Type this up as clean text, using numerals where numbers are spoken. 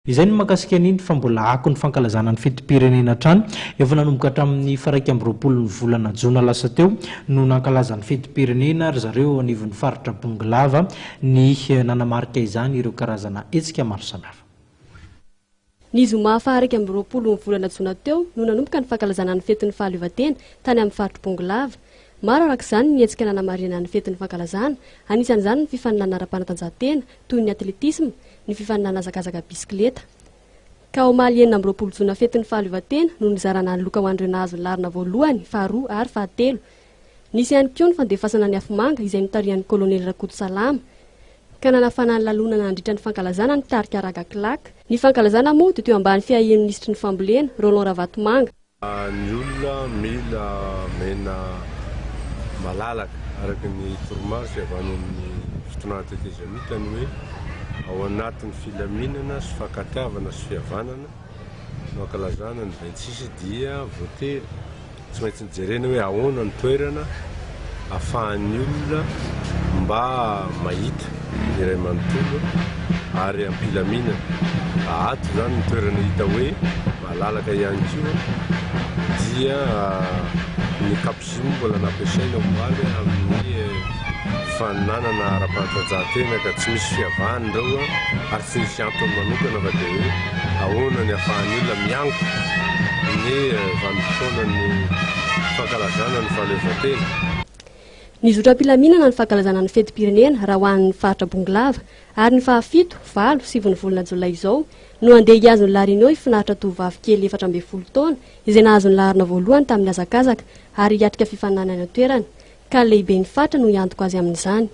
Izany makasika niny fa mbola ako ny fankalazana ny fetim-pirenena trano efa nanomboka hatramin'ny faraika amby roapolo ny volana jona lasa teo no nankalazany fetim-pirenena ry zareo anivon'ny faritra Bongolava ny nanamarika izany ireo karazana hetsika maro samihafa. Ny zoma faraika amby roapolo ny volana jona teo no nanomboka ny fankalazana ny fetin'ny fahaleovantena tany amin'ny faritra Bongolava. Maro arak'izany ny hetsika nanamarina ny fetin'ny fankalazana, anisan'izany ny fifaninana ara-panatanjahantena toy ny atletisme, ny fifaninana zakazaka bisikileta. Ka ao mahalienina amby roapolo jona fetin'ny fahaleovantena no nizarana ny loka ho andreo nahazo ny larina voalohany, faharoa ary fahatelo. Nisy ihany koa ny fandefasana ny afomanga izay nitarihan'ny kolonely Rakoto Salama. Ka nanafana ny lalonana nandritra ny fankalazana ny tarika ragaklaka. Ny fankalazana moa dia teo ambany fiahian'ny ministry ny fambolena Roland Ravatomanga. Ny olona mila mena malalaka araky ny toromarika avy any amin'ny fotoana tetezamita ny hoe ao anatin'ny filaminana sy fankatiavana sy fihavanana no ankalazana ny 26 dia voatery tsy maintsy nijerena hoe ahoana ny toerana ahafahan'ny olona mba mahita ny iray manontolo ary ampilaminana ato zany ny toerana hita hoe malalaka ihany koa dia ny kapisimo mbola nampiasaina ombaly amin'ny faninanana ara-panatanjahantena ka tsy misy fihavahany reo ary tsy misy antony manokana fa dia hoe ahoana ny ahafahan'ny olona mianko ny vanim-potoana ny fankalazana ny fahaleovantena. Ny zotram-pilaminana ny fankalazana ny fetim-pirenena raha ho an'ny faritra Bongolava ary ny fahafito, 7 sy 9 volana jolay izao no andeha hiazo ny larinao ifinaritra tovovavy kely 14 taona izay nahazo ny larina voalohany tamin'ny hazakazaka ary hiatrika fifaninana ny toerana ka lehibe ny fatra no hiantoka azy amin'izany.